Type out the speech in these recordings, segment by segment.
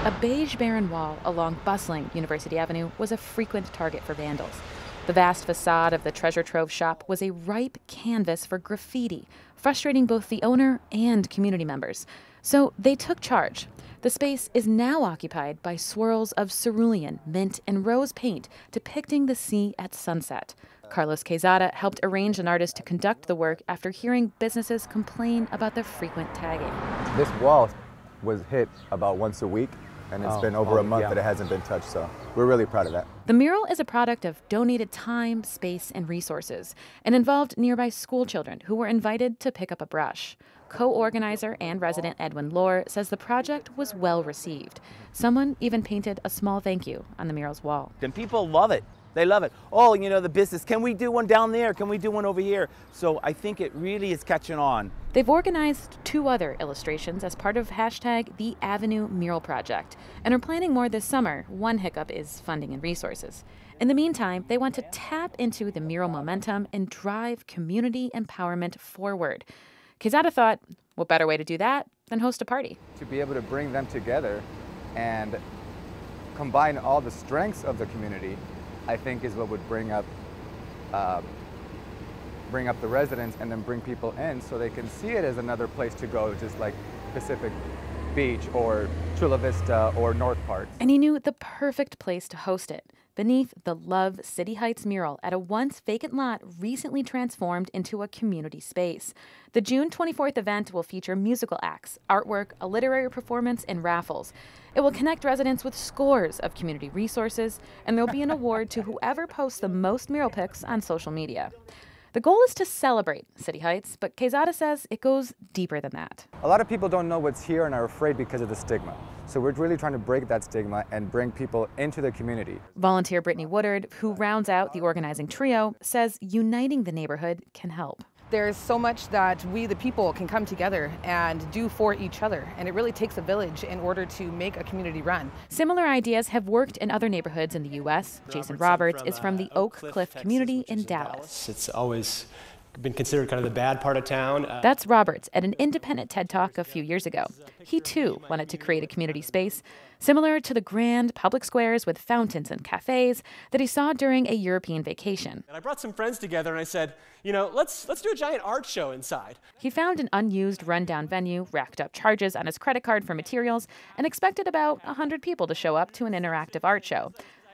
A beige barren wall along bustling University Avenue was a frequent target for vandals. The vast facade of the treasure trove shop was a ripe canvas for graffiti, frustrating both the owner and community members. So they took charge. The space is now occupied by swirls of cerulean, mint, and rose paint depicting the sea at sunset. Carlos Quezada helped arrange an artist to conduct the work after hearing businesses complain about the frequent tagging. This wall was hit about once a week, and it's been over a month that it hasn't been touched, so we're really proud of that. The mural is a product of donated time, space, and resources, and involved nearby school children who were invited to pick up a brush. Co-organizer and resident Edwin Lohr says the project was well received. Someone even painted a small thank you on the mural's wall. And people love it. They love it. Oh, you know, the business, can we do one down there? Can we do one over here? So I think it really is catching on. They've organized 2 other illustrations as part of hashtag The Avenue Mural Project and are planning more this summer. One hiccup is funding and resources. In the meantime, they want to tap into the mural momentum and drive community empowerment forward. Quezada thought, what better way to do that than host a party? To be able to bring them together and combine all the strengths of the community, I think is what would bring up the residents and then bring people in so they can see it as another place to go, just like Pacific Beach or Chula Vista or North Park. And he knew the perfect place to host it, beneath the Love City Heights mural at a once vacant lot recently transformed into a community space. The June 24th event will feature musical acts, artwork, a literary performance, and raffles. It will connect residents with scores of community resources, and there'll be an award to whoever posts the most mural pics on social media. The goal is to celebrate City Heights, but Quezada says it goes deeper than that. A lot of people don't know what's here and are afraid because of the stigma. So we're really trying to break that stigma and bring people into the community. Volunteer Brittany Woodard, who rounds out the organizing trio, says uniting the neighborhood can help. There's so much that we, the people, can come together and do for each other. And it really takes a village in order to make a community run. Similar ideas have worked in other neighborhoods in the U.S. Jason Roberts is from the Oak Cliff community in Dallas. It's always been considered kind of the bad part of town. That's Roberts at an independent TED Talk a few years ago. He, too, wanted to create a community space similar to the grand public squares with fountains and cafes that he saw during a European vacation. And I brought some friends together and I said, you know, let's do a giant art show inside. He found an unused, rundown venue, racked up charges on his credit card for materials, and expected about 100 people to show up to an interactive art show.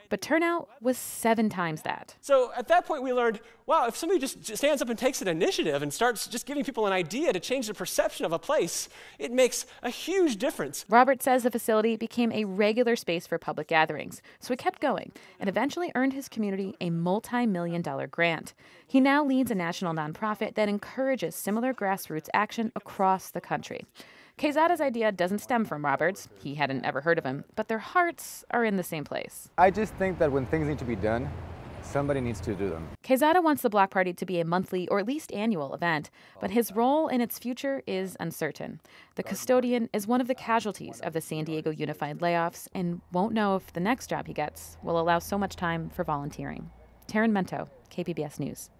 But turnout was 7 times that. So at that point we learned, wow, if somebody just stands up and takes an initiative and starts just giving people an idea to change the perception of a place, it makes a huge difference. Robert says the facility became a regular space for public gatherings, so he kept going and eventually earned his community a multi-million-dollar grant. He now leads a national nonprofit that encourages similar grassroots action across the country. Quezada's idea doesn't stem from Roberts. He hadn't ever heard of him, but their hearts are in the same place. I just think that when things need to be done, somebody needs to do them. Quezada wants the block party to be a monthly or at least annual event, but his role in its future is uncertain. The custodian is one of the casualties of the San Diego Unified layoffs and won't know if the next job he gets will allow so much time for volunteering. Taryn Mento, KPBS News.